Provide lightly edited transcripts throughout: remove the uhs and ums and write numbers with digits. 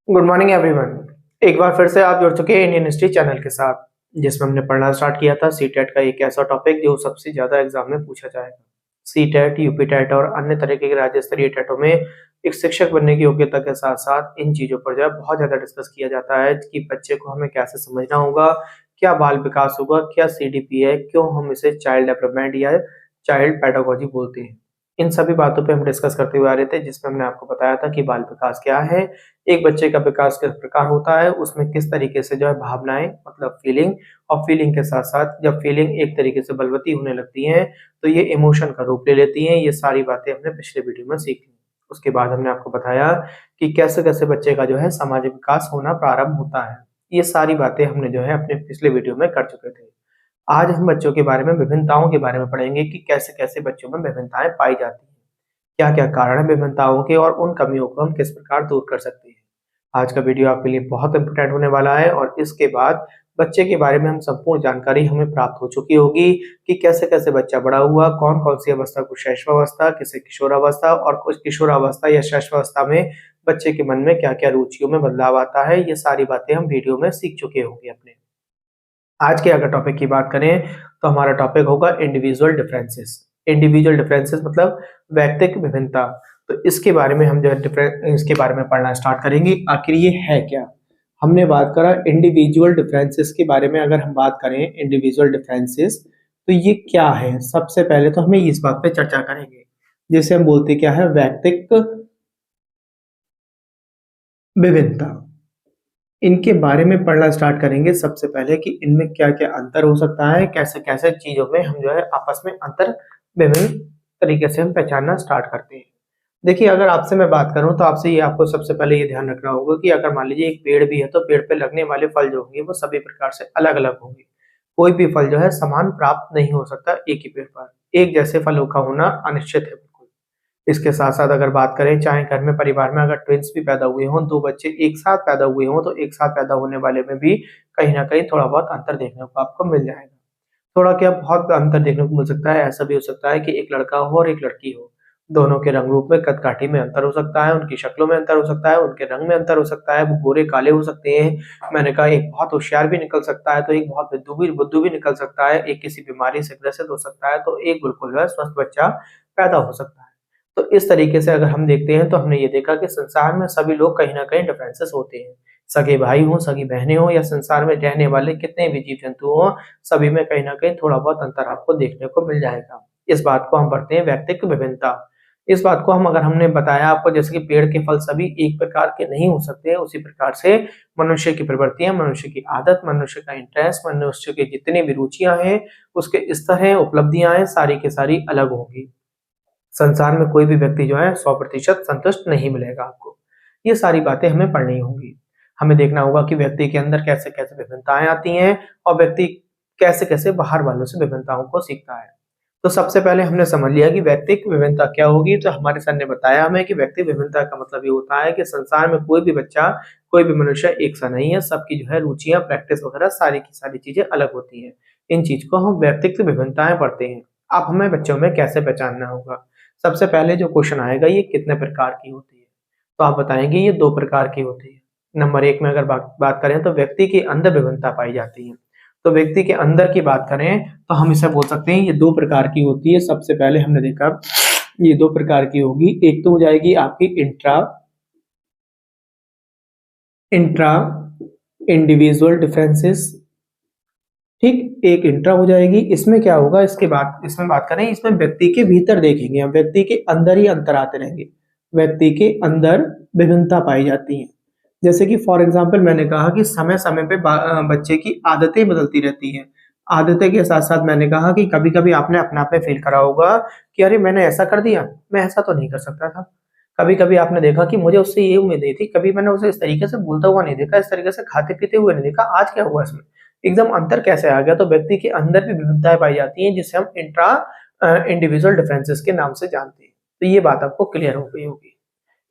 Good morning everyone. एक बार फिर से आप जुड़ चुके हैं इंडियन हिस्ट्री चैनल के साथ, जिसमें हमने पढ़ना स्टार्ट किया था सीटेट का एक ऐसा टॉपिक जो सबसे ज्यादा एग्जाम में पूछा जाएगा। सीटेट, यूपी टेट और अन्य तरीके के राज्य स्तरीय टेटों में एक शिक्षक बनने की योग्यता के साथ साथ इन चीजों पर जो है बहुत ज्यादा डिस्कस किया जाता है कि बच्चे को हमें कैसे समझना होगा, क्या बाल विकास होगा, क्या सीडीपी है, क्यों हम इसे चाइल्ड डेवलपमेंट या चाइल्ड पेडागोजी बोलते हैं। इन सभी बातों पे हम डिस्कस करते हुए आ रहे थे, जिसमें हमने आपको बताया था कि बाल विकास क्या है, एक बच्चे का विकास किस प्रकार होता है, उसमें किस तरीके से जो है भावनाएं मतलब फीलिंग, और फीलिंग के साथ साथ जब फीलिंग एक तरीके से बलवती होने लगती हैं तो ये इमोशन का रूप ले लेती हैं। ये सारी बातें हमने पिछले वीडियो में सीख ली। उसके बाद हमने आपको बताया कि कैसे कैसे बच्चे का जो है सामाजिक विकास होना प्रारंभ होता है। ये सारी बातें हमने जो है अपने पिछले वीडियो में कर चुके थे। आज हम बच्चों के बारे में, विभिन्नताओं के बारे में पढ़ेंगे कि कैसे कैसे बच्चों में विभिन्नताएं पाई जाती हैं, क्या क्या कारण है विभिन्नताओं के और उन कमियों को हम किस प्रकार दूर कर सकते हैं। आज का वीडियो आपके लिए बहुत इंपोर्टेंट होने वाला है और इसके बाद बच्चे के बारे में हम संपूर्ण जानकारी हमें प्राप्त हो चुकी होगी कि कैसे कैसे बच्चा बड़ा हुआ, कौन कौन सी अवस्था को शैशवावस्था, किसे किशोरावस्था, और कुछ किशोरावस्था या शैशवावस्था में बच्चे के मन में क्या क्या रुचियों में बदलाव आता है। ये सारी बातें हम वीडियो में सीख चुके होंगे अपने। आज के अगर टॉपिक की बात करें तो हमारा टॉपिक होगा इंडिविजुअल डिफरेंसेस। इंडिविजुअल डिफरेंसेस मतलब व्यक्तिगत विभिन्नता। तो इसके बारे में हम जो है इसके बारे में पढ़ना स्टार्ट करेंगे, आखिर ये है क्या। हमने बात करा इंडिविजुअल डिफरेंसेस के बारे में। अगर हम बात करें इंडिविजुअल डिफरेंसेस तो ये क्या है, सबसे पहले तो हमें इस बात पे चर्चा करेंगे, जिसे हम बोलते क्या है, व्यक्तिगत विभिन्नता। इनके बारे में पढ़ना स्टार्ट करेंगे सबसे पहले कि इनमें क्या-क्या अंतर हो सकता है, कैसे-कैसे चीज़ों में हम जो है आपस में अंतर विभिन्न तरीके से हम पहचानना स्टार्ट करते हैं। देखिए, अगर आपसे मैं बात करूँ तो आपसे ये आपको सबसे पहले ये ध्यान रखना होगा कि अगर मान लीजिए एक पेड़ भी है तो पेड़ पे लगने वाले फल जो होंगे वो सभी प्रकार से अलग-अलग होंगे। कोई भी फल जो है समान प्राप्त नहीं हो सकता एक ही पेड़ पर। एक जैसे फलों का होना अनिश्चित है बिल्कुल। इसके साथ-साथ अगर बात करें, चाहे घर में परिवार में अगर ट्विन्स भी पैदा हुए हों, 2 बच्चे एक साथ पैदा हुए हों, तो एक साथ पैदा होने वाले में भी कहीं न कहीं थोड़ा बहुत अंतर देखने को आपको मिल जाएगा। थोड़ा क्या बहुत अंतर देखने को मिल सकता है, ऐसा भी हो सकता है कि एक लड़का हो और एक लड़की हो। दोनों के रंग रूप में, कद-काठी में अंतर हो सकता है, उनकी शक्लों में अंतर हो सकता है, उनके रंग में अंतर हो सकता है, वो गोरे-काले हो सकते हैं। मैंने कहा एक बहुत होशियार भी निकल सकता है, तो एक बहुत बुद्धू भी निकल सकता है, एक किसी बीमारी से ग्रसित हो सकता है, तो एक बिल्कुल जो है स्वस्थ बच्चा पैदा हो सकता है। तो इस तरीके से अगर हम देखते हैं तो हमने ये देखा कि संसार में सभी लोग कहीं न कहीं डिफरेंसेस होते हैं। सगे भाई हों, सगी बहनें हों या संसार में रहने वाले कितने भी जीव-जंतु हों, सभी में कहीं न कहीं थोड़ा बहुत अंतर आपको देखने को मिल जाएगा। इस बात को हम पढ़ते हैं व्यक्तित्व विभिन्नता। इस बात को हम अगर हमने बताया आपको, जैसे कि पेड़ के फल सभी एक प्रकार के नहीं हो सकते, उसी प्रकार से मनुष्य की प्रवृत्तियाँ, मनुष्य की आदत, मनुष्य का इंटरेस्ट, मनुष्य की जितनी भी रुचियाँ हैं, उसके स्तर हैं, उपलब्धियाँ हैं, सारी की सारी अलग होंगी। संसार में कोई भी व्यक्ति जो है 100% संतुष्ट नहीं मिलेगा आपको। ये सारी बातें हमें पढ़नी होंगी। हमें देखना होगा कि व्यक्ति के अंदर कैसे-कैसे विभिन्नताएँ आती हैं और व्यक्ति कैसे-कैसे बाहर वालों से विभिन्नताओं को सीखता है। तो सबसे पहले हमने समझ लिया कि व्यक्तिक विभिन्नता क्या होगी, तो हमारे सर ने बताया हमें कि व्यक्तिक विभिन्नता का मतलब ये होता है कि संसार में कोई भी बच्चा, कोई भी मनुष्य एक सा नहीं है, सबकी जो है रुचियाँ, प्रैक्टिस वगैरह सारी की सारी चीज़ें अलग होती हैं। इन चीज़ को हम व्यक्तित्व विभिन्नताएँ पढ़ते हैं। अब हमें बच्चों में कैसे पहचानना होगा? सबसे पहले जो क्वेश्चन आएगा, ये कितने प्रकार की होती है? तो आप बताएँगे ये 2 प्रकार की होती है। नंबर 1 में अगर बात बात करें तो व्यक्ति के अंदर विभिन्नता पाई जाती है। तो व्यक्ति के अंदर की बात करें तो हम इसे बोल सकते हैं ये 2 प्रकार की होती है। सबसे पहले हमने देखा ये 2 प्रकार की होगी। एक तो हो जाएगी आपकी इंट्रा इंट्रा इंडिविजुअल डिफरेंसेस, ठीक, एक इंट्रा हो जाएगी। इसमें क्या होगा, इसके बाद इसमें बात करें, इसमें व्यक्ति के भीतर देखेंगे हम, व्यक्ति के अंदर ही अंतर आते रहेंगे। व्यक्ति के अंदर विभिन्नता पाई जाती है। जैसे कि फॉर एग्जांपल मैंने कहा कि समय-समय पे बच्चे की आदतें बदलती रहती हैं। आदतें के साथ-साथ मैंने कहा कि कभी-कभी आपने अपने आप में फ़ील करा होगा कि अरे! मैंने ऐसा कर दिया, मैं ऐसा तो नहीं कर सकता था। कभी-कभी आपने देखा कि मुझे उससे ये उम्मीद नहीं थी, कभी मैंने उसे इस तरीके से बोलता हुआ नहीं देखा, इस तरीके से खाते-पीते हुए नहीं देखा, आज क्या हुआ इसमें? एकदम अंतर कैसे आ गया? तो व्यक्ति के अंदर भी विविधताएँ पाई जाती हैं, जिसे हम इंडिविजुअल डिफरेंसेस के नाम से जानते हैं। तो ये बात आपको क्लियर हो गई होगी।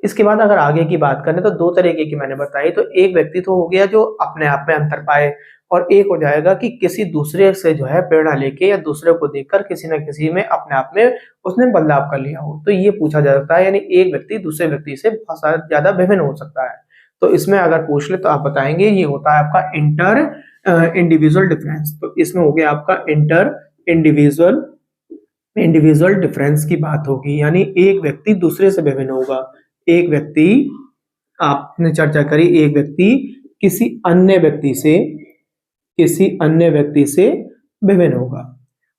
इसके बाद अगर आगे की बात करें तो 2 तरीके की मैंने बताई, तो एक व्यक्ति तो हो गया जो अपने आप में अंतर पाए, और एक हो जाएगा कि किसी दूसरे से जो है प्रेरणा लेके या दूसरे को देखकर किसी न किसी में अपने आप में उसने बदलाव कर लिया हो। तो ये पूछा जा सकता है, यानी एक व्यक्ति दूसरे व्यक्ति से बहुत ज़्यादा भिन्न हो सकता है। तो इसमें अगर पूछ ले तो आप बताएंगे ये होता है आपका इंटर इंडिविजुअल डिफरेंस। तो इसमें हो गया आपका इंटर इंडिविजुअल इंडिविजुअल डिफरेंस की बात होगी, यानी एक व्यक्ति दूसरे से विभिन्न होगा। एक व्यक्ति, आपने चर्चा करी, एक व्यक्ति किसी अन्य व्यक्ति से विभिन्न होगा।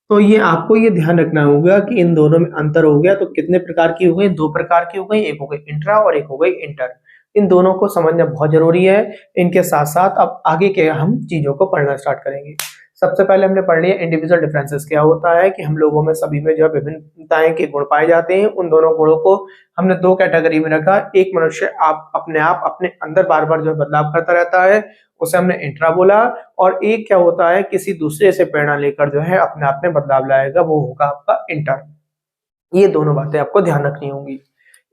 तो ये आपको ये ध्यान रखना होगा कि इन दोनों में अंतर हो गया तो कितने प्रकार की हो गई, दो प्रकार की हो गई, एक हो गई इंट्रा और एक हो गई इंटर। इन दोनों को समझना बहुत जरूरी है। इनके साथ साथ अब आगे के हम चीजों को पढ़ना स्टार्ट करेंगे। सबसे पहले हमने पढ़ लिया इंडिविजुअल डिफरेंसेस क्या होता है, कि हम लोगों में सभी में जो है विभिन्नताएं के गुण पाए जाते हैं। उन दोनों गुणों को हमने दो कैटेगरी में रखा। एक मनुष्य आप अपने अंदर बार बार जो है बदलाव करता रहता है, उसे हमने इंट्रा बोला। और एक क्या होता है, किसी दूसरे से प्रेरणा लेकर जो है अपने आप में बदलाव लाएगा, वो होगा आपका इंटर। ये दोनों बातें आपको ध्यान रखनी होंगी।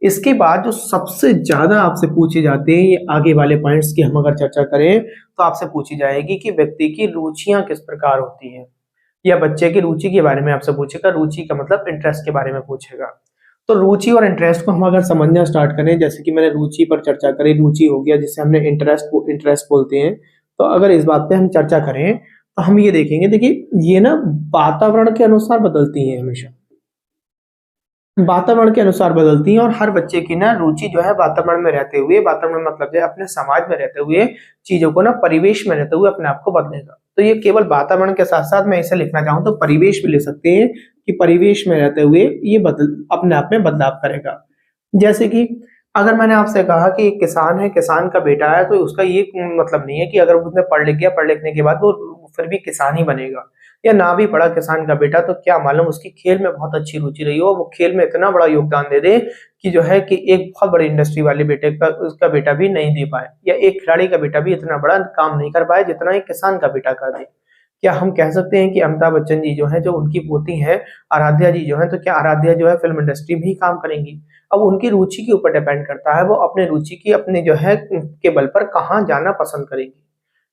इसके बाद जो सबसे ज्यादा आपसे पूछे जाते हैं ये आगे वाले पॉइंट्स की हम अगर चर्चा करें तो आपसे पूछी जाएगी कि व्यक्ति की रुचियां किस प्रकार होती हैं, या बच्चे की रुचि के बारे में आपसे पूछेगा। रुचि का मतलब इंटरेस्ट के बारे में पूछेगा। तो रुचि और इंटरेस्ट को हम अगर समझना स्टार्ट करें, जैसे कि मैंने रुचि पर चर्चा करी, रुचि हो गया जिसे हमने इंटरेस्ट बोलते हैं। तो अगर इस बात पे हम चर्चा करें तो हम ये देखेंगे, देखिए ये ना वातावरण के अनुसार बदलती है, हमेशा वातावरण के अनुसार बदलती हैं। और हर बच्चे की ना रुचि जो है वातावरण में रहते हुए, वातावरण मतलब जो है अपने समाज में रहते हुए, चीजों को ना परिवेश में रहते हुए अपने आप को बदलेगा। तो ये केवल वातावरण के साथ साथ मैं इसे लिखना चाहूँ तो परिवेश भी ले सकते हैं, कि परिवेश में रहते हुए ये अपने आप में बदलाव करेगा। जैसे कि अगर मैंने आपसे कहा कि एक किसान है, किसान का बेटा है, तो उसका ये मतलब नहीं है कि अगर उसने पढ़ लिख गया, पढ़ लिखने के बाद वो फिर भी किसान ही बनेगा। या ना भी पढ़ा किसान का बेटा, तो क्या मालूम उसकी खेल में बहुत अच्छी रुचि रही हो, वो खेल में इतना बड़ा योगदान दे दे कि जो है कि एक बहुत बड़ी इंडस्ट्री वाले बेटे का उसका बेटा भी नहीं दे पाए, या एक खिलाड़ी का बेटा भी इतना बड़ा काम नहीं कर पाए जितना एक किसान का बेटा कर दे। क्या हम कह सकते हैं कि अमिताभ बच्चन जी जो है, जो उनकी पोती है आराध्या जी जो है, तो क्या आराध्या जो है फिल्म इंडस्ट्री में ही काम करेंगी? अब उनकी रुचि के ऊपर डिपेंड करता है, वो अपने रुचि की अपने जो है के बल पर कहाँ जाना पसंद करेंगी।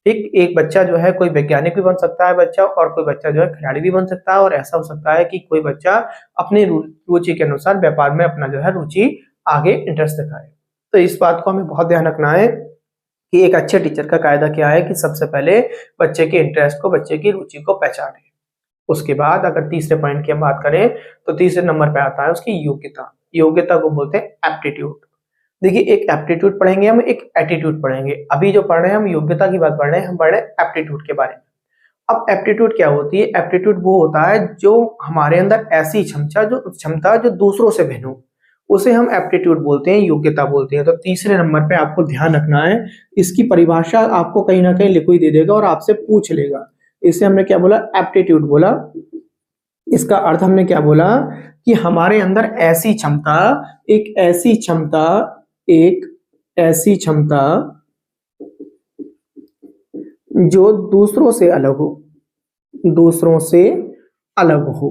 ठीक, एक बच्चा जो है कोई वैज्ञानिक भी बन सकता है बच्चा, और कोई बच्चा जो है खिलाड़ी भी बन सकता है, और ऐसा हो सकता है कि कोई बच्चा अपनी रुचि के अनुसार व्यापार में अपना जो है रुचि आगे इंटरेस्ट दिखाए। तो इस बात को हमें बहुत ध्यान रखना है कि एक अच्छे टीचर का कायदा क्या है, कि सबसे पहले बच्चे के इंटरेस्ट को, बच्चे की रुचि को पहचाने। उसके बाद अगर तीसरे पॉइंट की हम बात करें तो तीसरे नंबर पे आता है उसकी योग्यता। योग्यता को बोलते हैं एप्टीट्यूड। देखिए, एक एप्टीट्यूड पढ़ेंगे, हम एक एटीट्यूड पढ़ेंगे। अभी जो पढ़ रहे हैं हम योग्यता की बात पढ़ रहे हैं, हम पढ़ रहे हैं एप्टीट्यूड के बारे में। अब एप्टीट्यूड क्या होती है? एप्टीट्यूड वो होता है जो हमारे अंदर ऐसी क्षमता जो दूसरों से भिन्न हो, उसे हम एप्टीट्यूड बोलते हैं, योग्यता बोलते हैं। तो तीसरे नंबर पे आपको ध्यान रखना है, इसकी परिभाषा आपको कहीं ना कहीं लिख ही दे देगा और आपसे पूछ लेगा। इसे हमने क्या बोला? एप्टीट्यूड बोला। इसका अर्थ हमने क्या बोला? कि हमारे अंदर ऐसी क्षमता, एक ऐसी क्षमता, एक ऐसी क्षमता जो दूसरों से अलग हो, दूसरों से अलग हो।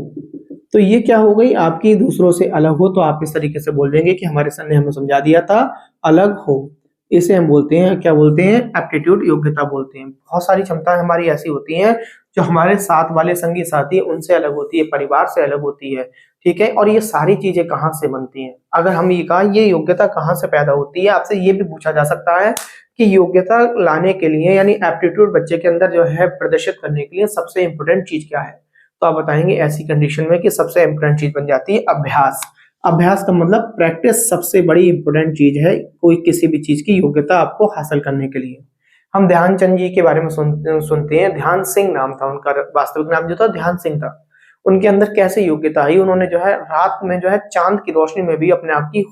तो ये क्या हो गई आपकी? दूसरों से अलग हो। तो आप इस तरीके से बोल देंगे कि हमारे सर ने हमें समझा दिया था, अलग हो। इसे हम बोलते हैं, क्या बोलते हैं? एप्टीट्यूड, योग्यता बोलते हैं। बहुत सारी क्षमताएं हमारी ऐसी होती हैं जो हमारे साथ वाले संगी साथी उनसे अलग होती है, परिवार से अलग होती है। ठीक है, और ये सारी चीजें कहाँ से बनती हैं? अगर हम ये कहा ये योग्यता कहाँ से पैदा होती है, आपसे ये भी पूछा जा सकता है कि योग्यता लाने के लिए, यानी एप्टीट्यूड बच्चे के अंदर जो है प्रदर्शित करने के लिए सबसे इंपॉर्टेंट चीज क्या है? तो आप बताएंगे ऐसी कंडीशन में कि सबसे इंपॉर्टेंट चीज बन जाती है अभ्यास। अभ्यास का मतलब प्रैक्टिस सबसे बड़ी इंपॉर्टेंट चीज है कोई किसी भी चीज की योग्यता आपको हासिल करने के लिए। हम ध्यानचंद जी के बारे में सुनते हैं। ध्यान सिंह नाम था उनका, वास्तविक नाम जो था ध्यान सिंह था। उनके अंदर कैसे योग्यता आई? उन्होंने जो है रात में जो है चांद की रोशनी में भी अपने आप की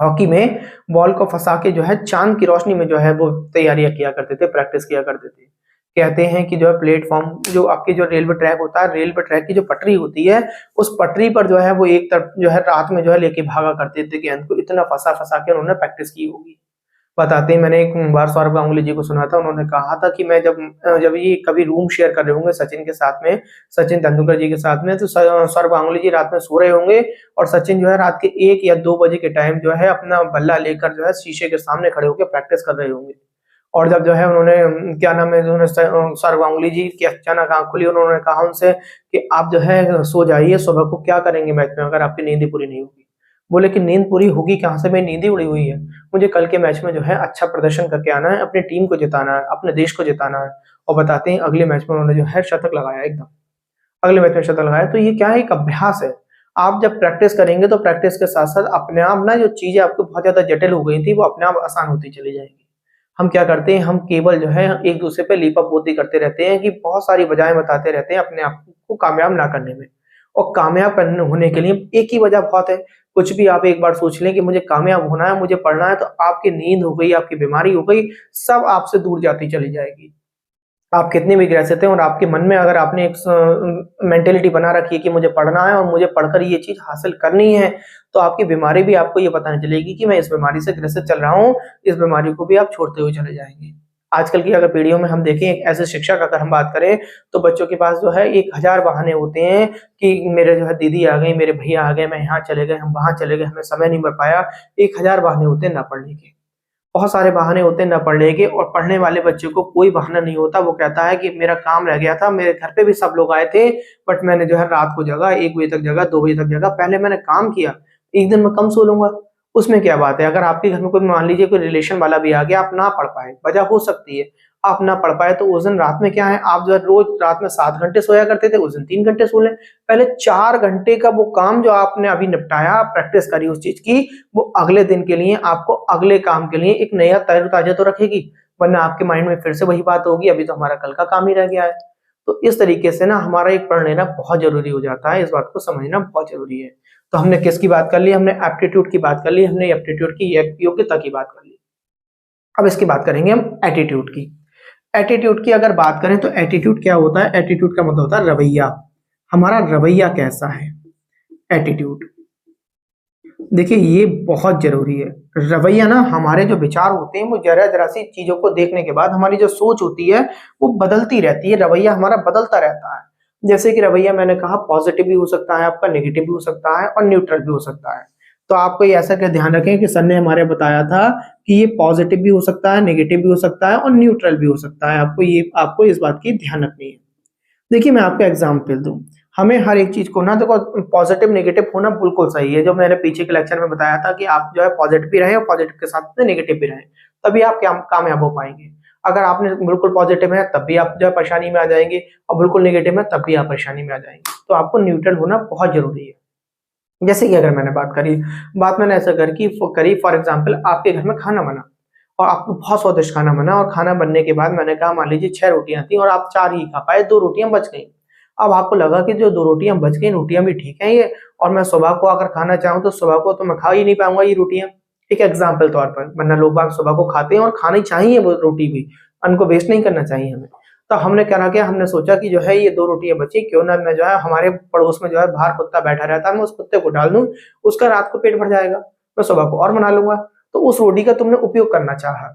हॉकी में बॉल को फंसा के जो है चांद की रोशनी में जो है वो तैयारियां किया करते थे, प्रैक्टिस किया करते थे। कहते हैं कि जो है प्लेटफॉर्म, जो आपकी जो रेलवे ट्रैक होता है, रेलवे ट्रैक की जो पटरी होती है, उस पटरी पर जो है वो एक तरफ जो है रात में जो है लेके भागा करते थे, गेंद को इतना फंसा फंसा के उन्होंने प्रैक्टिस की होगी। बताते हैं, मैंने एक बार सौरभ गांगुली जी को सुना था, उन्होंने कहा था कि मैं जब ये कभी रूम शेयर कर रहे होंगे सचिन के साथ में, सचिन तेंदुलकर जी के साथ में, तो सौरभ गांगुली जी रात में सो रहे होंगे और सचिन जो है रात के 1 या 2 बजे के टाइम जो है अपना बल्ला लेकर जो है शीशे के सामने खड़े होकर प्रैक्टिस कर रहे होंगे। और जब जो है उन्होंने क्या नाम है, उन्होंने सौरभ गांगुली जी की अचानक आंख खुली, उन्होंने कहा उनसे कि आप जो है सो जाइए, सुबह को क्या करेंगे मैच में अगर आपकी नींद पूरी नहीं होगी। बोले कि नींद पूरी होगी कहाँ से, मेरी नींद ही उड़ी हुई है। मुझे कल के मैच में जो है अच्छा प्रदर्शन करके आना है, अपनी टीम को जिताना है, अपने देश को जिताना है। और बताते हैं अगले मैच में उन्होंने जो है शतक लगाया एकदम। अगले मैच में शतक लगाया, तो ये क्या है, एक अभ्यास है। आप जब प्रैक्टिस करेंगे तो प्रैक्टिस के साथ-साथ अपने आप ना जो चीज़ें आपको बहुत ज़्यादा जटिल हो गई थी, वो अपने आप आसान होती चली जाएँगी। हम क्या करते हैं, हम केवल जो है एक-दूसरे पे लीपापोती करते रहते हैं कि बहुत सारी वजहें बताते रहते हैं अपने आप को कामयाब ना करने में। और कामयाब करने होने के लिए एक ही वजह बहुत है। कुछ भी आप एक बार सोच लें कि मुझे कामयाब होना है, मुझे पढ़ना है, तो आपकी नींद हो गई, आपकी बीमारी हो गई, सब आपसे दूर जाती चली जाएगी। आप कितने भी ग्रसित हैं और आपके मन में अगर आपने एक मेंटालिटी बना रखी है कि मुझे पढ़ना है और मुझे पढ़कर ये चीज़ हासिल करनी है, तो आपकी बीमारी भी आपको ये पता नहीं चलेगी कि मैं इस बीमारी से ग्रसित चल रहा हूँ, इस बीमारी को भी आप छोड़ते हुए चले जाएँगे। आजकल की अगर पीढ़ियों में हम देखें, एक ऐसे शिक्षक अगर हम बात करें, तो बच्चों के पास जो है 1000 बहाने होते हैं कि मेरे जो है दीदी आ गई, मेरे भैया आ गए, मैं यहाँ चले गए, हम वहाँ चले गए, हमें समय नहीं मिल पाया। 1000 बहाने होते हैं ना पढ़ने के। बहुत सारे बहाने होते हैं ना पढ़ने के, और पढ़ने वाले बच्चे को कोई बहाना नहीं होता। वो कहता है कि मेरा काम रह गया था, मेरे घर पे भी सब लोग आए थे, बट मैंने जो है रात को जगा, 1 बजे तक जगा, 2 बजे तक जगा, पहले मैंने काम किया, एक दिन मैं कम सो लूँगा, उसमें क्या बात है? अगर आपके घर में कोई मान लीजिए कोई रिलेशन वाला भी आ गया, आप ना पढ़ पाए, वजह हो सकती है, आप ना पढ़ पाए, तो उस दिन रात में क्या है, आप जो है रोज़ रात में 7 घंटे सोया करते थे, उस दिन 3 घंटे सो लें। पहले 4 घंटे का वो काम जो आपने अभी निपटाया, प्रैक्टिस करी उस चीज़ की, वो अगले दिन के लिए आपको अगले काम के लिए एक नया तरोताज़ा तो रखेगी, वरना आपके माइंड में फिर से वही बात होगी, अभी तो हमारा कल का काम ही रह गया है। तो इस तरीके से ना हमारा एक पढ़ लेना बहुत ज़रूरी हो जाता है, इस बात को समझना बहुत ज़रूरी है। तो हमने किसकी बात कर ली? हमने एप्टीट्यूड की बात कर ली, हमने एप्टीट्यूड की योग्यता की बात कर ली। अब इसकी बात करेंगे हम एटीट्यूड की। एटीट्यूड की अगर बात करें तो एटीट्यूड क्या होता है? एटीट्यूड का मतलब होता है रवैया। हमारा रवैया कैसा है? एटीट्यूड। देखिए ये बहुत ज़रूरी है। रवैया ना हमारे जो विचार होते हैं वो ज़रा-ज़रा सी चीज़ों को देखने के बाद हमारी जो सोच होती है वो बदलती रहती है, रवैया हमारा बदलता रहता है। जैसे कि रवैया मैंने कहा पॉज़िटिव भी हो सकता है आपका, नेगेटिव भी हो सकता है और न्यूट्रल भी हो सकता है। तो आपको ये ऐसा क्या ध्यान रखें कि सर ने हमारे बताया था कि ये पॉज़िटिव भी हो सकता है, नेगेटिव भी हो सकता है और न्यूट्रल भी हो सकता है। आपको इस बात की ध्यान रखनी है। देखिए, मैं आपको एग्ज़ाम्पल दूँ, हमें हर एक चीज़ को ना देखो पॉज़िटिव नेगेटिव होना बिल्कुल सही है, जो मैंने पीछे के लेक्चर में बताया था कि आप जो है पॉज़िटिव भी रहें और पॉज़िटिव के साथ में नेगेटिव भी रहें, तभी आप कामयाब हो पाएँगे। अगर आपने बिल्कुल पॉज़िटिव हैं, तब भी आप जो है परेशानी में आ जाएँगे और बिल्कुल नेगेटिव हैं, तब भी आप परेशानी में आ जाएँगे। तो आपको न्यूट्रल होना बहुत ज़रूरी है। जैसे कि अगर मैंने बात मैंने ऐसा करी फॉर एग्ज़ाम्पल आपके घर में खाना बना और आपको बहुत स्वादिष्ट खाना बना और खाना बनने के बाद मैंने कहा मान लीजिए 6 रोटियाँ थी और आप 4 ही खा पाए, 2 रोटियाँ बच गईं। अब आपको लगा कि जो 2 रोटियाँ बच गई, रोटियाँ भी ठीक हैं ये, और मैं सुबह को अगर खाना चाहूँ तो सुबह को तो मैं खा ही नहीं पाऊँगा ये रोटियाँ। एक एग्ज़ाम्पल तौर पर, वरना लोग बाग सुबह को खाते हैं और खानी चाहिए वो रोटी भी, अन्न को वेस्ट नहीं करना चाहिए हमें। तो हमने क्या किया, हमने सोचा कि जो है ये 2 रोटियाँ बची, क्यों ना मैं जो है हमारे पड़ोस में जो है बाहर कुत्ता बैठा रहता है, मैं उस कुत्ते को डाल दूँ, उसका रात को पेट भर जाएगा, मैं सुबह को और बना लूँगा। तो उस रोटी का तुमने उपयोग करना चाहा।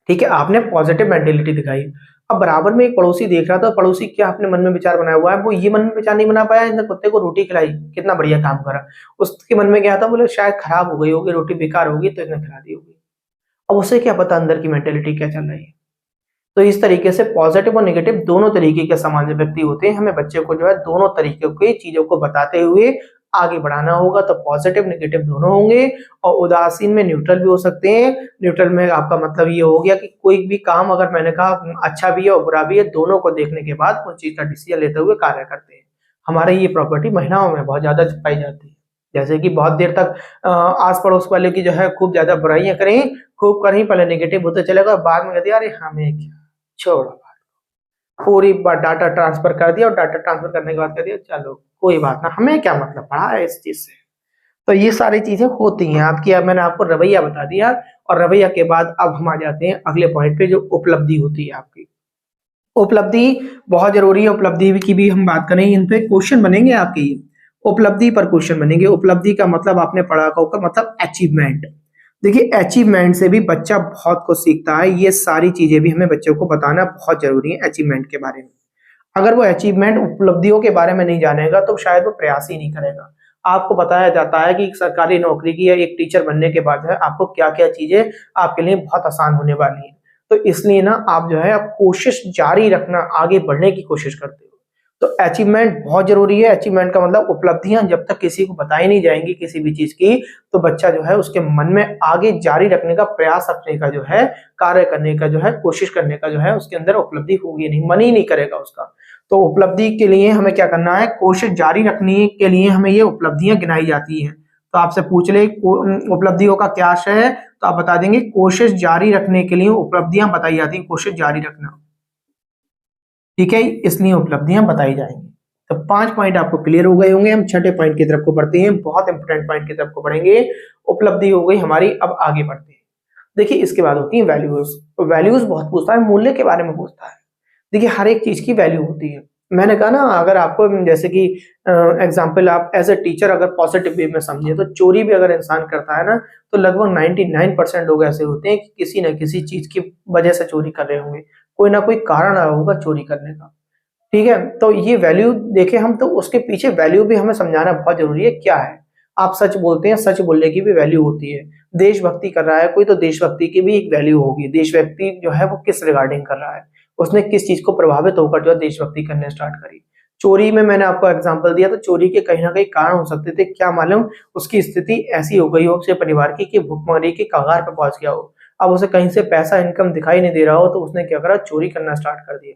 ठीक है, आपने पॉजिटिव मेंटालिटी दिखाई। अब बराबर में एक पड़ोसी देख रहा था, पड़ोसी क्या अपने मन में विचार बनाया हुआ है, वो ये मन में विचार नहीं बना पाया, इसने कुत्ते को रोटी खिलाई, कितना बढ़िया काम करा। उसके मन में क्या था, बोले शायद खराब हो गई होगी, रोटी बेकार होगी तो इसने खिला दी होगी। अब उसे क्या पता अंदर की मेंटालिटी क्या चल रही है। तो इस तरीके से पॉजिटिव और नेगेटिव दोनों तरीके के सामान्य व्यक्ति होते हैं। हमें बच्चे को जो है दोनों तरीके की चीज़ों को बताते हुए आगे बढ़ाना होगा, तो पॉजिटिव नेगेटिव दोनों होंगे और उदासीन में न्यूट्रल भी हो सकते हैं। न्यूट्रल में आपका मतलब ये हो गया कि कोई भी काम अगर मैंने कहा अच्छा भी है और बुरा भी है, दोनों को देखने के बाद उस चीज़ का डिसीजन लेते हुए कार्य करते हैं। हमारे ये प्रॉपर्टी महिलाओं में बहुत ज़्यादा पाई जाती है। जैसे कि बहुत देर तक आस-पड़ोस वाले की जो है खूब ज़्यादा बुराइयाँ करें, खूब करें, पहले नेगेटिव होते चलेगा और बाद में कहती है, "अरे! हमें क्या, छोड़ो।" पूरी डाटा ट्रांसफर कर दिया और डाटा ट्रांसफर करने के बाद कह दिया चलो कोई बात ना, हमें क्या मतलब पड़ा है इस चीज से। तो ये सारी चीजें होती हैं आपकी। अब मैंने आपको रवैया बता दिया और रवैया के बाद अब हम आ जाते हैं अगले पॉइंट पे, जो उपलब्धि होती है आपकी। उपलब्धि बहुत जरूरी है। उपलब्धि की भी हम बात करें, इन पे क्वेश्चन बनेंगे आपके, ये उपलब्धि पर क्वेश्चन बनेंगे। उपलब्धि का मतलब आपने पढ़ा होगा, मतलब अचीवमेंट। देखिए अचीवमेंट से भी बच्चा बहुत कुछ सीखता है। ये सारी चीजें भी हमें बच्चों को बताना बहुत जरूरी है अचीवमेंट के बारे में। अगर वो अचीवमेंट उपलब्धियों के बारे में नहीं जानेगा तो शायद वो प्रयास ही नहीं करेगा। आपको बताया जाता है कि एक सरकारी नौकरी की या एक टीचर बनने के बाद जो है आपको क्या-क्या चीजें आपके लिए बहुत आसान होने वाली हैं। तो इसलिए ना आप जो है आप कोशिश जारी रखना, आगे बढ़ने की कोशिश करते हो। तो अचीवमेंट बहुत जरूरी है। अचीवमेंट का मतलब उपलब्धियां जब तक किसी को बताई नहीं जाएंगी किसी भी चीज की, तो बच्चा जो है उसके मन में आगे जारी रखने का प्रयास रखने का जो है, कार्य करने का जो है, कोशिश करने का जो है, उसके अंदर उपलब्धि होगी नहीं, मन ही नहीं करेगा उसका। तो उपलब्धि के लिए हमें क्या करना है, कोशिश जारी रखने के लिए हमें ये उपलब्धियां गिनाई जाती हैं। तो आपसे पूछ ले उपलब्धियों का क्या आशय है, तो आप बता देंगे कोशिश जारी रखने के लिए उपलब्धियां बताई जाती हैं, कोशिश जारी रखना। ठीक है, इसलिए उपलब्धियां बताई जाएंगी। तो 5 पॉइंट आपको क्लियर हो गए होंगे। हम छठे पॉइंट की तरफ को बढ़ते हैं, बहुत इंपोर्टेंट पॉइंट की तरफ को बढ़ेंगे। उपलब्धि हो गई हमारी, अब आगे बढ़ते हैं। देखिए इसके बाद होती है वैल्यूज। वैल्यूज बहुत पूछता है, मूल्य के बारे में पूछता है। देखिए हर एक चीज की वैल्यू होती है। मैंने कहा ना, अगर आपको जैसे कि एग्जाम्पल आप एज ए टीचर अगर पॉजिटिव वे में समझे, तो चोरी भी अगर इंसान करता है ना, तो लगभग 99% लोग ऐसे होते हैं कि किसी न किसी चीज की वजह से चोरी कर रहे होंगे, कोई ना कोई कारण रहा होगा चोरी करने का। ठीक है, तो ये वैल्यू देखे हम, तो उसके पीछे वैल्यू भी हमें समझाना बहुत जरूरी है क्या है। आप सच बोलते हैं, सच बोलने की भी वैल्यू होती है। देशभक्ति कर रहा है कोई, तो देशभक्ति की भी एक वैल्यू होगी। देशभक्ति जो है वो किस रिगार्डिंग कर रहा है, उसने किस चीज को प्रभावित होकर जो है देशभक्ति करने स्टार्ट करी। चोरी में मैंने आपको एग्जांपल दिया, तो चोरी के कहीं ना कहीं कारण हो सकते थे, क्या मालूम उसकी स्थिति ऐसी हो गई हो उसके परिवार की कि भुखमरी के कगार पर पहुंच गया हो। अब उसे कहीं से पैसा इनकम दिखाई नहीं दे रहा हो, तो उसने क्या करा, चोरी करना स्टार्ट कर दिया।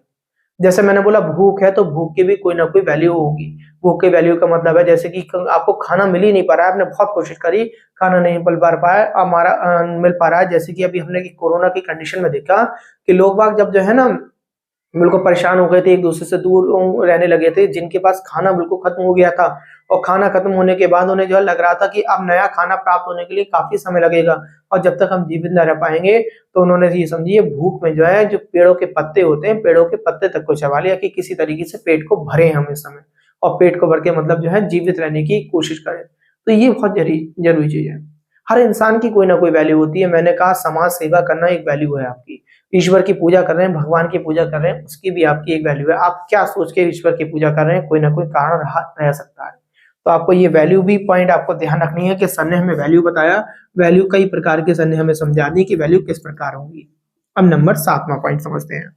जैसे मैंने बोला भूख है, तो भूख की भी कोई ना कोई वैल्यू होगी। भूख की वैल्यू का मतलब है जैसे कि आपको खाना मिल ही नहीं पा रहा है, आपने बहुत कोशिश करी, खाना नहीं मिल पा रहा है हमारा, मिल पा रहा है। जैसे कि अभी हमने कोरोना की कंडीशन में देखा कि लोग बाग जब जो है ना बिल्कुल परेशान हो गए थे, एक दूसरे से दूर रहने लगे थे, जिनके पास खाना बिल्कुल खत्म हो गया था। और खाना खत्म होने के बाद उन्हें जो है लग रहा था कि अब नया खाना प्राप्त होने के लिए काफी समय लगेगा, और जब तक हम जीवित न रह पाएंगे, तो उन्होंने ये समझिए भूख में जो है, जो पेड़ों के पत्ते होते हैं, पेड़ों के पत्ते तक को चबा लिया कि किसी तरीके से पेट को भरे हम इस समय। और पेट को भर के मतलब जो है जीवित रहने की कोशिश करें। तो ये बहुत जरूरी चीज है। हर इंसान की कोई ना कोई वैल्यू होती है। मैंने कहा समाज सेवा करना एक वैल्यू है आपकी। ईश्वर की पूजा कर रहे हैं, भगवान की पूजा कर रहे हैं, उसकी भी आपकी एक वैल्यू है। आप क्या सोच के ईश्वर की पूजा कर रहे हैं, कोई ना कोई कारण रह सकता है। तो आपको ये वैल्यू भी पॉइंट आपको ध्यान रखनी है कि सर ने हमें वैल्यू बताया, वैल्यू कई प्रकार के सर ने हमें समझा दी कि वैल्यू किस प्रकार होगी। अब नंबर 7वां पॉइंट समझते हैं।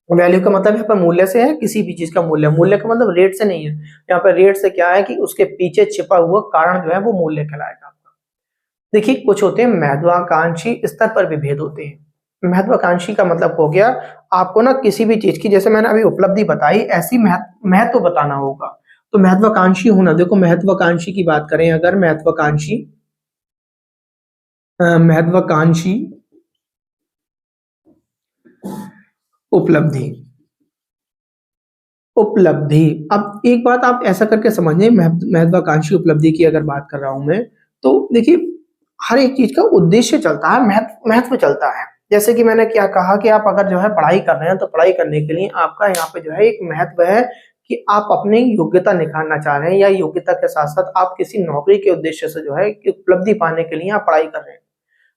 वैल्यू का मतलब यहाँ पर मूल्य से है, किसी भी चीज का मूल्य। मूल्य का मतलब रेट से नहीं है। यहाँ पर रेट से क्या है कि उसके पीछे छिपा हुआ कारण जो है वो मूल्य कहलाएगा आपका। देखिए कुछ होते हैं महत्वाकांक्षी, स्तर पर भी भेद होते हैं। महत्वाकांक्षी का मतलब हो गया आपको ना किसी भी चीज की, जैसे मैंने अभी उपलब्धि बताई, ऐसी महत्व बताना होगा। तो महत्वाकांक्षी होना, देखो महत्वाकांक्षी की बात करें अगर, महत्वाकांक्षी उपलब्धि, उपलब्धि। अब एक बात आप ऐसा करके समझिए, महत्वाकांक्षी उपलब्धि की अगर बात कर रहा हूं मैं, तो देखिए हर एक चीज का उद्देश्य चलता है, महत्व चलता है। जैसे कि मैंने क्या कहा कि आप अगर जो है पढ़ाई कर रहे हैं, तो पढ़ाई करने के लिए आपका यहाँ पे जो है एक महत्व है कि आप अपनी योग्यता निखारना चाह रहे हैं, या योग्यता के साथ साथ आप किसी नौकरी के उद्देश्य से जो है उपलब्धि पाने के लिए आप पढ़ाई कर रहे हैं।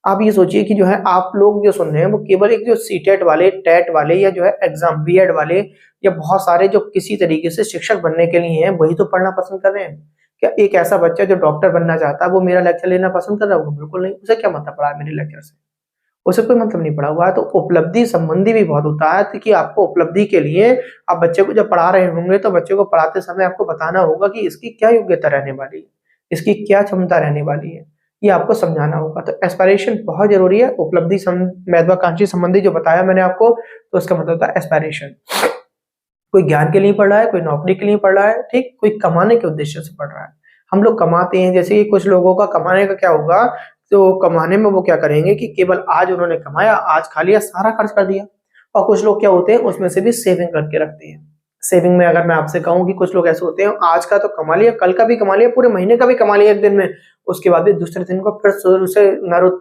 आप ये सोचिए कि जो है आप लोग जो सुन रहे हैं वो केवल एक जो सीटेट वाले, टेट वाले, या जो है एग्जाम बीएड वाले, या बहुत सारे जो किसी तरीके से शिक्षक बनने के लिए हैं, वही तो पढ़ना पसंद कर रहे हैं। क्या एक ऐसा बच्चा जो डॉक्टर बनना चाहता है वो मेरा लेक्चर लेना पसंद कर रहा होगा? बिल्कुल नहीं। उसे क्या मतलब पड़ा है मेरे लेक्चर से? उसे कोई मतलब नहीं पड़ा हुआ है। तो उपलब्धि संबंधी भी बहुत होता है, तो कि आपको उपलब्धि के लिए आप बच्चे को जब पढ़ा रहे होंगे, तो बच्चे को पढ़ाते समय आपको बताना होगा कि इसकी क्या योग्यता रहने वाली है, इसकी क्या क्षमता रहने वाली है, ये आपको समझाना होगा। तो एस्पायरेशन बहुत जरूरी है। उपलब्धि महत्वाकांक्षी संबंधी जो बताया मैंने आपको, तो उसका मतलब था एस्पायरेशन। कोई ज्ञान के लिए पढ़ रहा है, कोई नौकरी के लिए पढ़ रहा है, ठीक, कोई कमाने के उद्देश्य से पढ़ रहा है। हम लोग कमाते हैं, जैसे कि कुछ लोगों का कमाने का क्या होगा, तो कमाने में वो क्या करेंगे कि केवल आज उन्होंने कमाया, आज खा लिया, सारा खर्च कर दिया। और कुछ लोग क्या होते हैं, उसमें से भी सेविंग करके रखते हैं। सेविंग में अगर मैं आपसे कहूँ कि कुछ लोग ऐसे होते हैं, आज का तो कमा लिया, कल का भी कमा लिया, पूरे महीने का भी कमा लिया एक दिन में, उसके बाद भी दूसरे दिन को फिर शुरू से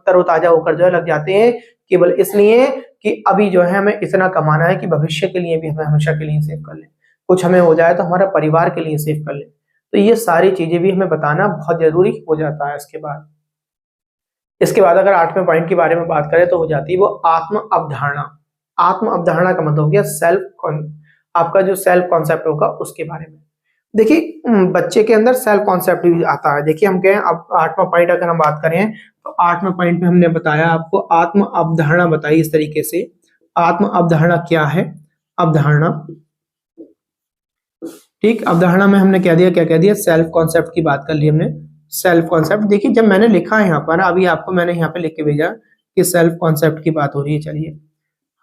तरोताजा होकर जो है लग जाते हैं, केवल इसलिए कि अभी जो है हमें इतना कमाना है कि भविष्य के लिए भी हमें हमेशा के लिए सेव कर लें, कुछ हमें हो जाए तो हमारा परिवार के लिए सेव कर लें। तो ये सारी चीजें भी हमें बताना बहुत जरूरी हो जाता है। इसके बाद अगर 8वें पॉइंट के बारे में बात करें, तो हो जाती है वो आत्म अवधारणा। आत्म अवधारणा का मतलब हो गया आपका जो सेल्फ कॉन्सेप्ट होगा उसके बारे में। देखिए बच्चे के अंदर सेल्फ कॉन्सेप्ट भी आता है। देखिए हम कहें, अब 8वां पॉइंट अगर हम बात करें, तो 8वें पॉइंट में हमने बताया आपको आत्म अवधारणा बताई इस तरीके से। आत्म अवधारणा क्या है? अवधारणा ठीक, अवधारणा में हमने क्या दिया, क्या कह दिया, सेल्फ कॉन्सेप्ट की बात कर ली हमने। सेल्फ कॉन्सेप्ट देखिए, जब मैंने लिखा है यहाँ पर, अभी आपको मैंने यहाँ पे लिख के भेजा कि सेल्फ कॉन्सेप्ट की बात हो रही है। चलिए,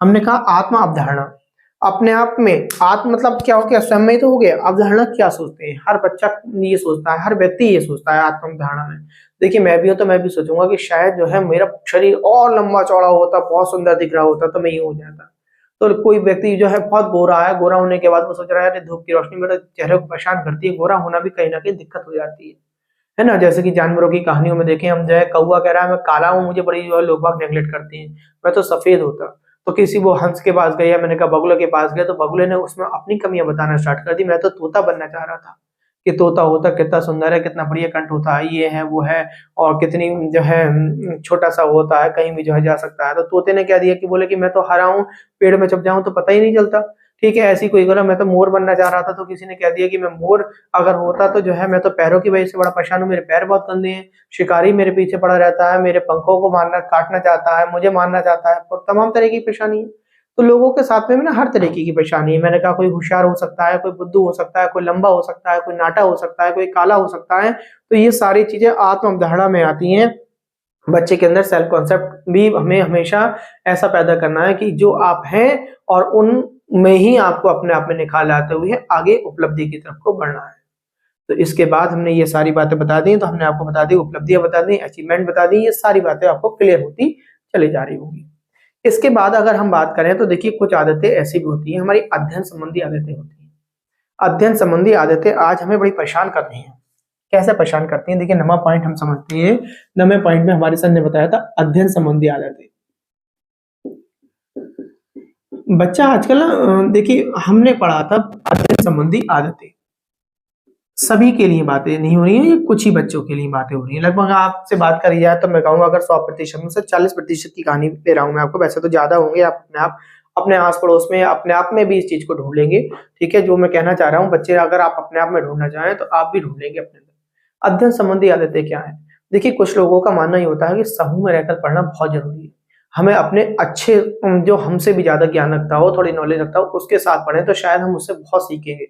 हमने कहा आत्म अवधारणा, अपने आप में आत्म मतलब क्या हो गया, स्वयं में ही तो हो गया। अवधारणा क्या सोचते हैं, हर बच्चा ये सोचता है, हर व्यक्ति ये सोचता है आत्म अवधारणा में। देखिए, मैं भी हूं तो मैं भी सोचूंगा कि शायद जो है मेरा शरीर और लंबा चौड़ा होता, बहुत सुंदर दिख रहा होता, तो मैं ये हो जाता। तो कोई व्यक्ति जो है बहुत गोरा है, गोरा होने के बाद वो सोच रहा है, अरे धूप की रोशनी मेरे चेहरे को परेशान करती है, गोरा होना भी कहीं ना कहीं दिक्कत हो जाती है ना। जैसे कि जानवरों की कहानियों में देखें हम, जो है कौवा कह रहा है मैं काला हूँ, मुझे बड़ी जो है लोग बाग नेगलेक्ट करते हैं, मैं तो सफेद होता। तो किसी वो हंस के पास गया, मैंने कहा बगुले के पास गया, तो बगुले ने उसमें अपनी कमियां बताना स्टार्ट कर दी, मैं तो तोता बनना चाह रहा था कि तोता होता कितना सुंदर है, कितना बढ़िया कंठ होता है, ये है वो है, और कितनी जो है छोटा सा होता है, कहीं भी जो है जा सकता है। तो तोते ने क्या दिया कि बोले कि मैं तो हरा हूँ, पेड़ में छुप जाऊं तो पता ही नहीं चलता। ठीक है, ऐसी कोई गला, मैं तो मोर बनना चाह रहा था, तो किसी ने कह दिया कि मैं मोर अगर होता तो जो है मैं तो पैरों की वजह से बड़ा परेशान हूँ, मेरे पैर बहुत गंदे हैं, शिकारी मेरे पीछे पड़ा रहता है, मेरे पंखों को मारना काटना चाहता है, मुझे मारना चाहता है, और तमाम तरह की परेशानी है। तो लोगों के साथ में भी ना हर तरीके की परेशानी है। मैंने कहा कोई होशियार हो सकता है, कोई बुद्धू हो सकता है, कोई लंबा हो सकता है, कोई नाटा हो सकता है, कोई काला हो सकता है। तो ये सारी चीजें आत्म अवधारणा में आती हैं। बच्चे के अंदर सेल्फ कॉन्सेप्ट भी हमें हमेशा ऐसा पैदा करना है कि जो आप हैं और उन में ही आपको अपने आप में निखार लाते हुए आगे उपलब्धि की तरफ को बढ़ना है। तो इसके बाद हमने ये सारी बातें बता दी, तो हमने आपको बता दी उपलब्धियां बता दी, अचीवमेंट बता दी, ये सारी बातें आपको क्लियर होती चली जा रही होंगी। इसके बाद अगर हम बात करें तो देखिए, कुछ आदतें ऐसी भी होती हैं, हमारी अध्ययन संबंधी आदतें होती हैं। अध्ययन संबंधी आदतें आज हमें बड़ी परेशान कर रही हैं। कैसे परेशान करती हैं, देखिए नवा पॉइंट हम समझते हैं। नवे पॉइंट में हमारे सर ने बताया था अध्ययन संबंधी आदतें। बच्चा आजकल ना देखिए, हमने पढ़ा था अध्ययन संबंधी आदतें, सभी के लिए बातें नहीं हो रही है, ये कुछ ही बच्चों के लिए बातें हो रही है। लगभग आपसे बात करी जाए तो मैं कहूंगा अगर 100% में से 40% की कहानी दे रहा हूं मैं आपको, वैसे तो ज्यादा होंगे। आप अपने आस पड़ोस में अपने आप में भी इस चीज को ढूंढ लेंगे। ठीक है, जो मैं कहना चाह रहा हूँ, बच्चे अगर आप अपने आप में ढूंढना चाहें तो आप भी ढूंढ लेंगे अपने अंदर। अध्ययन संबंधी आदतें क्या है, देखिए कुछ लोगों का मानना ये होता है कि समूह में रहकर पढ़ना बहुत जरूरी है। हमें अपने अच्छे जो हमसे भी ज्यादा ज्ञान रखता हो, थोड़ी नॉलेज रखता हो, उसके साथ पढ़े तो शायद हम उससे बहुत सीखेंगे।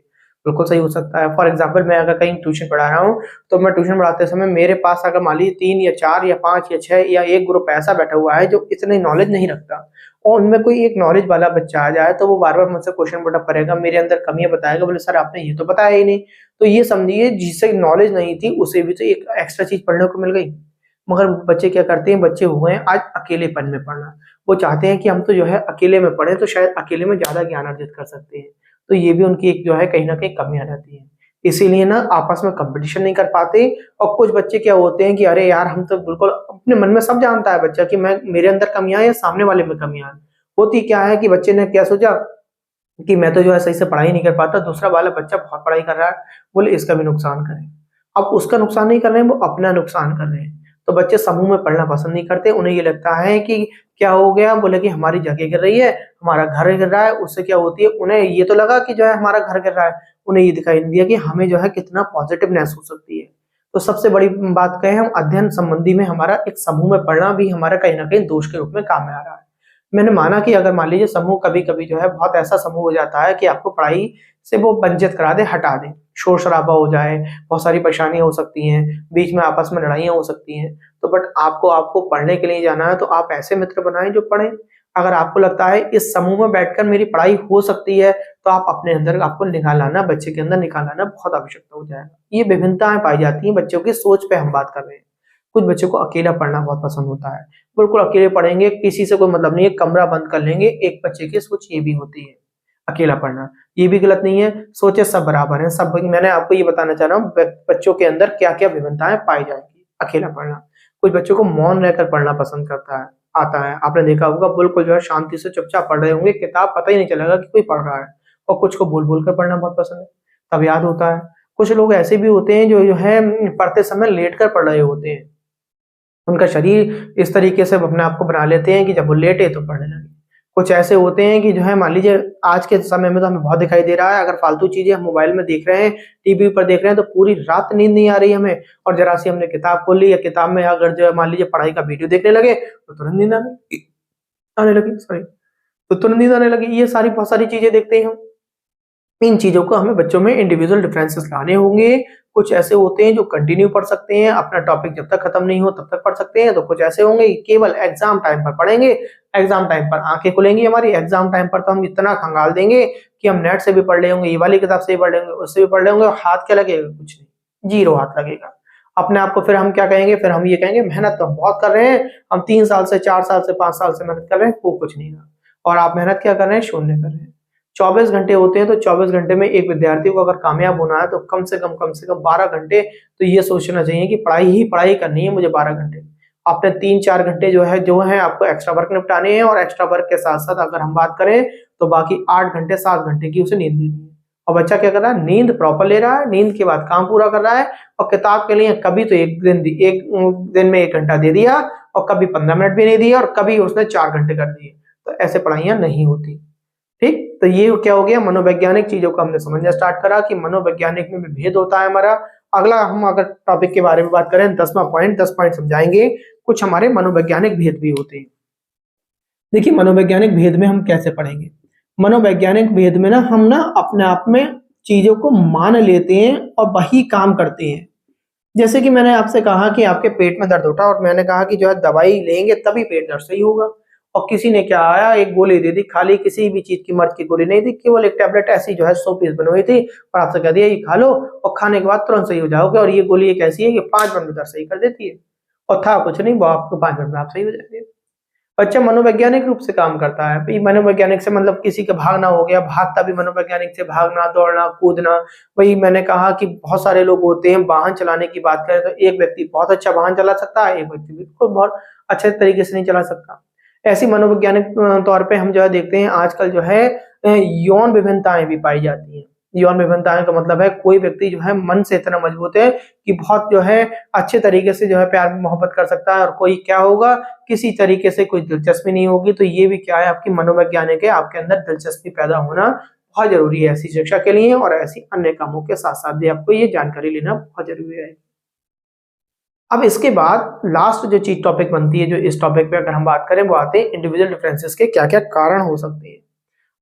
बिल्कुल सही हो सकता है। फॉर एग्जाम्पल, मैं अगर कहीं ट्यूशन पढ़ा रहा हूँ, तो मैं ट्यूशन पढ़ाते समय मेरे पास अगर मान लीजिए 3 या 4 या 5 या 6 या एक ग्रुप ऐसा बैठा हुआ है जो इतनी नॉलेज नहीं रखता, और उनमें कोई एक नॉलेज वाला बच्चा आ जाए, तो वो बार-बार मुझसे क्वेश्चन पुट अप करेगा, मेरे अंदर कमियाँ बताएगा, बोले सर आपने ये तो बताया ही नहीं। तो ये समझिए, जिसे नॉलेज नहीं थी उसे भी तो एक एक्स्ट्रा चीज़ पढ़ने को मिल गई। मगर बच्चे क्या करते हैं, बच्चे हुए हैं आज अकेलेपन में पढ़ना। वो चाहते हैं कि हम तो जो है अकेले में पढ़ें, तो शायद अकेले में ज़्यादा ज्ञान अर्जित कर सकते हैं। तो ये भी उनकी एक जो है कहीं न कहीं कमी आ जाती है। इसीलिए ना आपस में कॉम्पिटिशन नहीं कर पाते, और कुछ बच्चे क्या होते हैं कि अरे यार, हम तो बिल्कुल अपने मन में सब जानता है बच्चा कि मैं मेरे अंदर कमियाँ हैं या सामने वाले में कमियाँ हैं। होती क्या है कि बच्चे ने क्या सोचा कि मैं तो जो है सही से पढ़ाई नहीं कर पाता, दूसरा वाला बच्चा बहुत पढ़ाई कर रहा है, बोले इसका भी नुकसान करें। अब उसका नुकसान नहीं कर रहे हैं, वो अपना नुकसान कर रहे हैं। तो बच्चे समूह में पढ़ना पसंद नहीं करते, उन्हें ये लगता है कि क्या हो गया, बोले कि हमारी जगह गिर रही है, हमारा घर गिर रहा है, उससे क्या होती है, उन्हें ये तो लगा कि जो है हमारा घर गिर रहा है, उन्हें ये दिखाई नहीं दिया कि हमें जो है कितना पॉजिटिवनेस हो सकती है। तो सबसे बड़ी बात कहें, हम अध्ययन संबंधी में हमारा एक समूह में पढ़ना भी हमारा कहीं न कहीं दोष के रूप में काम में आ रहा है। मैंने माना कि अगर मान लीजिए समूह कभी-कभी जो है बहुत ऐसा समूह हो जाता है कि आपको पढ़ाई से वो वंचित करा दे, हटा दे, शोर-शराबा हो जाए, बहुत सारी परेशानियाँ हो सकती हैं, बीच में आपस में लड़ाइयाँ हो सकती हैं। तो बट आपको आपको पढ़ने के लिए जाना है, तो आप ऐसे मित्र बनाएँ जो पढ़ें। अगर आपको लगता है इस समूह में बैठकर मेरी पढ़ाई हो सकती है, तो आप अपने अंदर आपको निखार लाना, बच्चे के अंदर निखार लाना बहुत आवश्यकता हो जाएगा। ये विभिन्नताएँ पाई जाती हैं, बच्चों की सोच पे हम बात कर रहे हैं। कुछ बच्चों को अकेला पढ़ना बहुत पसंद होता है। बिल्कुल अकेले पढ़ेंगे, किसी से कोई मतलब नहीं है, कमरा बंद कर लेंगे, एक बच्चे की सोच ये भी होती है, अकेला पढ़ना। ये भी गलत नहीं है, सोचे सब बराबर हैं, सब मैंने आपको ये बताना चाह रहा हूँ बच्चों के अंदर क्या-क्या विभिन्नताएँ पाई जाएँगी, अकेला पढ़ना। कुछ बच्चों को मौन रहकर पढ़ना पसंद करता है आता है, आपने देखा होगा बिल्कुल जो है शांति से चुपचाप पढ़ रहे होंगे, किताब पता ही नहीं चलेगा कि कोई पढ़ रहा है, और कुछ को बोल-बोल कर पढ़ना बहुत पसंद है, तब याद होता है। कुछ लोग ऐसे भी होते हैं जो है पढ़ते समय लेट कर पढ़ रहे होते हैं। उनका शरीर इस तरीके से अपने आप को बना लेते हैं कि जब वो लेटे तो पढ़ने लगे। कुछ ऐसे होते हैं कि जो है मान लीजिए आज के समय में तो हमें बहुत दिखाई दे रहा है, अगर फालतू चीज़ें हम मोबाइल में देख रहे हैं, टीवी पर देख रहे हैं, तो पूरी रात नींद नहीं आ रही हमें, और ज़रा-सी हमने किताब खोल ली या किताब में अगर जो है मान लीजिए पढ़ाई का वीडियो देखने लगे, तो तुरंत नींद आने लगी, सॉरी, तो तुरंत नींद आने लगी। ये सारी बहुत सारी चीज़ें देखते हैं हम। इन चीजों को हमें बच्चों में इंडिविजुअल डिफरेंसेस लाने होंगे। कुछ ऐसे होते हैं जो कंटिन्यू पढ़ सकते हैं, अपना टॉपिक जब तक खत्म नहीं हो तब तक पढ़ सकते हैं, तो कुछ ऐसे होंगे कि केवल एग्जाम टाइम पर पढ़ेंगे, एग्जाम टाइम पर आंखें खुलेंगी हमारी, एग्जाम टाइम पर तो हम इतना खंगाल देंगे कि हम नेट से भी पढ़ लेंगे, ये वाली किताब से भी पढ़ लेंगे, उससे भी पढ़ लेंगे, और हाथ क्या लगेगा? कुछ नहीं, जीरो हाथ लगेगा। अपने आप को फिर हम क्या कहेंगे? फिर हम ये कहेंगे मेहनत तो हम बहुत कर रहे हैं, हम 3 साल से 4 साल से 5 साल से मेहनत कर रहे हैं, वो कुछ नहीं रहा। और आप मेहनत क्या कर रहे हैं? शून्य कर रहे हैं। 24 घंटे होते हैं, तो 24 घंटे में एक विद्यार्थी को अगर कामयाब होना है तो कम से कम 12 घंटे तो ये सोचना चाहिए कि पढ़ाई ही पढ़ाई करनी है मुझे 12 घंटे। आपने 3-4 घंटे जो है आपको एक्स्ट्रा वर्क निपटाने हैं, और एक्स्ट्रा वर्क के साथ-साथ अगर हम बात करें तो बाकी 8 घंटे 7 घंटे की उसे नींद लेनी है। और बच्चा क्या कर रहा है? नींद प्रॉपर ले रहा है, नींद के बाद काम पूरा कर रहा है, और किताब के लिए कभी तो एक दिन में 1 घंटा दे दिया, और कभी 15 मिनट भी नहीं दिया, और कभी उसने 4 घंटे कर दिए। तो ऐसे पढ़ाइयाँ नहीं होती। ठीक, तो ये क्या हो गया? मनोवैज्ञानिक चीजों को हमने समझना स्टार्ट करा कि मनोवैज्ञानिक में भी भेद होता है हमारा। अगला हम अगर टॉपिक के बारे में बात करें, 10वां पॉइंट, 10 पॉइंट समझाएंगे, कुछ हमारे मनोवैज्ञानिक भेद भी होते हैं। देखिए, मनोवैज्ञानिक भेद में हम कैसे पढ़ेंगे? मनोवैज्ञानिक भेद में ना हम ना अपने आप में चीजों को मान लेते हैं और वही काम करते हैं। जैसे कि मैंने आपसे कहा कि आपके पेट में दर्द उठा, और मैंने कहा कि जो है दवाई लेंगे तभी पेट दर्द सही होगा, और किसी ने क्या आया, एक गोली दे दी, खाली किसी भी चीज की मर्द की गोली नहीं दी, केवल एक टैबलेट ऐसी जो है 100 पीस बनी हुई थी, और आपसे कह दिया ये खा लो, और खाने के बाद तुरंत सही हो जाओगे, और ये गोली एक ऐसी है कि 5 मिनट में दर्द सही कर देती है, और था कुछ नहीं, वो आपको 5 मिनट में आप सही हो जाएंगे। बच्चा मनोवैज्ञानिक रूप से काम करता है। भाई मनोवैज्ञानिक से मतलब किसी का भागना हो गया, भागता भी मनोवैज्ञानिक से, भागना, दौड़ना, कूदना। वही मैंने कहा कि बहुत सारे लोग होते हैं, वाहन चलाने की बात करें तो एक व्यक्ति बहुत अच्छा वाहन चला सकता है, एक व्यक्ति बिल्कुल बहुत अच्छे तरीके से नहीं चला सकता। ऐसी मनोवैज्ञानिक तौर पे हम जो है देखते हैं आजकल जो है यौन विभिन्नताएं भी पाई जाती हैं। यौन विभिन्नताएं का मतलब है कोई व्यक्ति जो है मन से इतना मजबूत है कि बहुत जो है अच्छे तरीके से जो है प्यार मोहब्बत कर सकता है, और कोई क्या होगा, किसी तरीके से कोई दिलचस्पी नहीं होगी। तो ये भी क्या है? आपकी मनोवैज्ञानिक है, आपके अंदर दिलचस्पी पैदा होना बहुत जरूरी है ऐसी शिक्षा के लिए, और ऐसी अन्य कामों के साथ साथ भी आपको ये जानकारी लेना बहुत जरूरी है। अब इसके बाद लास्ट जो चीज टॉपिक बनती है, जो इस टॉपिक पे अगर हम बात करें, वो आते हैं इंडिविजुअल डिफरेंसेस के क्या क्या कारण हो सकते हैं।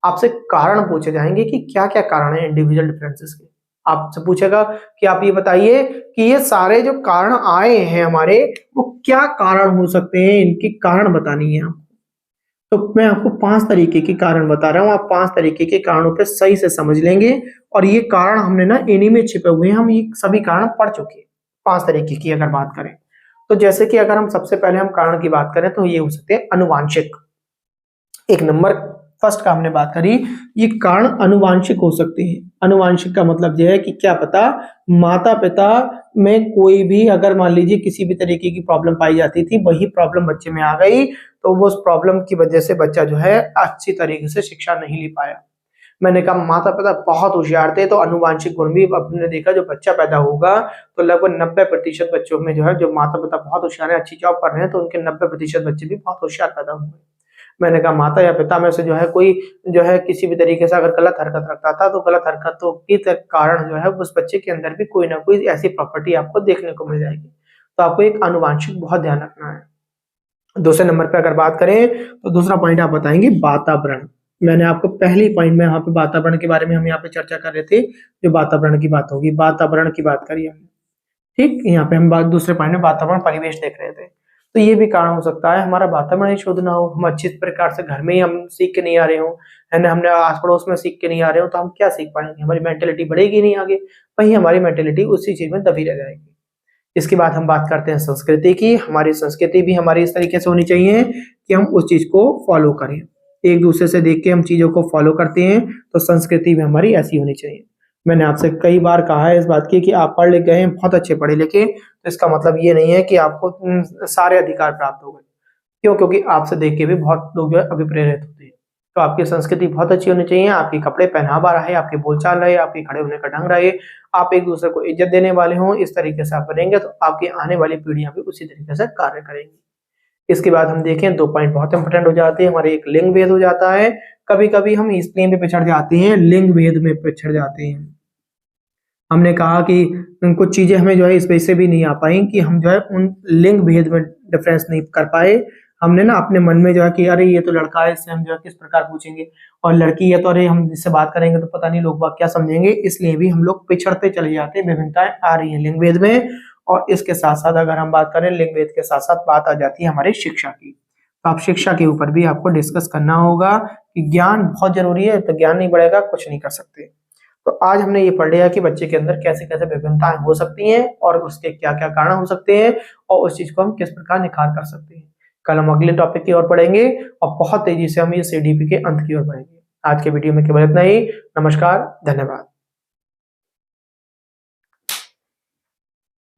आपसे कारण पूछे जाएंगे कि क्या क्या कारण है इंडिविजुअल डिफरेंसेस के। आपसे पूछेगा कि आप ये बताइए कि ये सारे जो कारण आए हैं हमारे, वो क्या कारण हो सकते हैं, इनके कारण बतानी है आपको। तो मैं आपको 5 तरीके के कारण बता रहा हूँ, आप 5 तरीके के कारणों पे सही से समझ लेंगे। और ये कारण हमने ना इन्हीं में छिपे हुए हैं, हम ये सभी कारण पढ़ चुके हैं। 5 तरीके की अगर बात करें, तो जैसे कि अगर हम सबसे पहले हम कारण की बात करें तो ये हो सकते हैं अनुवांशिक। एक नंबर फर्स्ट का हमने बात करी, ये कारण अनुवांशिक हो सकते हैं। अनुवांशिक का मतलब यह है कि क्या पता माता पिता में कोई भी, अगर मान लीजिए किसी भी तरीके की प्रॉब्लम पाई जाती थी, वही प्रॉब्लम बच्चे में आ गई, तो वो उस प्रॉब्लम की वजह से बच्चा जो है अच्छी तरीके से शिक्षा नहीं ले पाया। मैंने कहा माता पिता बहुत होशियार थे, तो अनुवांशिक गुण भी आपने देखा, जो बच्चा पैदा होगा तो लगभग 90% बच्चों में जो है, जो माता पिता बहुत होशियार है, अच्छी जॉब कर रहे हैं, तो उनके 90% बच्चे भी बहुत होशियार पैदा हुए। मैंने कहा माता या पिता में से जो है कोई जो है किसी भी तरीके से अगर गलत हरकत रखता था, तो गलत हरकतों के कारण जो है उस बच्चे के अंदर भी कोई ना कोई ऐसी प्रॉपर्टी आपको देखने को मिल जाएगी। तो आपको एक आनुवांशिक बहुत ध्यान रखना है। दूसरे नंबर पे अगर बात करें तो दूसरा पॉइंट आप बताएंगे वातावरण। मैंने आपको पहली पॉइंट में यहाँ पे वातावरण के बारे में हम यहाँ पे चर्चा कर रहे थे, जो वातावरण की बात होगी, वातावरण की बात करी हमने। ठीक, यहाँ पे हम बात दूसरे पॉइंट में वातावरण परिवेश देख रहे थे। तो ये भी कारण हो सकता है हमारा वातावरण ही शुद्ध ना हो, हम अच्छी प्रकार से घर में ही हम सीख के नहीं आ रहे हो, है ना, हमने आस पड़ोस में सीख के नहीं आ रहे हो, तो हम क्या सीख पाएंगे, हमारी मेंटेलिटी बढ़ेगी नहीं आगे, वही हमारी मेंटेलिटी उसी चीज में दबी रह जाएगी। इसके बाद हम बात करते हैं संस्कृति की। हमारी संस्कृति भी हमारी इस तरीके से होनी चाहिए कि हम उस चीज को फॉलो करें, एक दूसरे से देख के हम चीजों को फॉलो करते हैं, तो संस्कृति भी हमारी ऐसी होनी चाहिए। मैंने आपसे कई बार कहा है इस बात की कि आप पढ़ लिख गए हैं, बहुत अच्छे पढ़े लिखे, तो इसका मतलब ये नहीं है कि आपको सारे अधिकार प्राप्त हो गए। क्यों? क्योंकि आपसे देख के भी बहुत लोग जो है अभिप्रेरित होते हैं। तो आपकी संस्कृति बहुत अच्छी होनी चाहिए, आपके कपड़े पहनावा रहे, आपके बोलचाल रहे, आपके खड़े होने का ढंग रहे, आप एक दूसरे को इज्जत देने वाले हों, इस तरीके से आप बनेंगे तो आपकी आने वाली पीढ़ियां भी उसी तरीके से कार्य करेंगी। इसके बाद हम देखें 2 पॉइंट बहुत इंपॉर्टेंट हो जाते हैं हमारे, एक लिंग भेद हो जाता है। कभी कभी हम इसलिए भी पिछड़ जाते हैं, लिंग भेद में पिछड़ जाते हैं। हमने कहा कि कुछ चीजें हमें जो है इस वजह से भी नहीं आ पाई कि हम जो है उन लिंग भेद में डिफरेंस नहीं कर पाए। हमने ना अपने मन में जो है कि अरे ये तो लड़का है, इससे हम जो है किस प्रकार पूछेंगे, और लड़की है तो अरे हम इससे बात करेंगे तो पता नहीं लोग बाग क्या समझेंगे, इसलिए भी हम लोग पिछड़ते चले जाते हैं। विभिन्नताएं आ रही हैं लिंग भेद में, और इसके साथ साथ अगर हम बात करें लिंग भेद के साथ साथ बात आ जाती है हमारी शिक्षा की। तो आप शिक्षा के ऊपर भी आपको डिस्कस करना होगा कि ज्ञान बहुत जरूरी है, तो ज्ञान नहीं बढ़ेगा कुछ नहीं कर सकते। तो आज हमने ये पढ़ लिया कि बच्चे के अंदर कैसे कैसे विभिन्नताएं हो सकती हैं और उसके क्या क्या कारण हो सकते हैं, और उस चीज को हम किस प्रकार निखार कर सकते हैं। कल हम अगले टॉपिक की ओर पढ़ेंगे और बहुत तेजी से हम ये सीडीपी के अंत की ओर बढ़ेंगे। आज के वीडियो में केवल इतना ही। नमस्कार, धन्यवाद।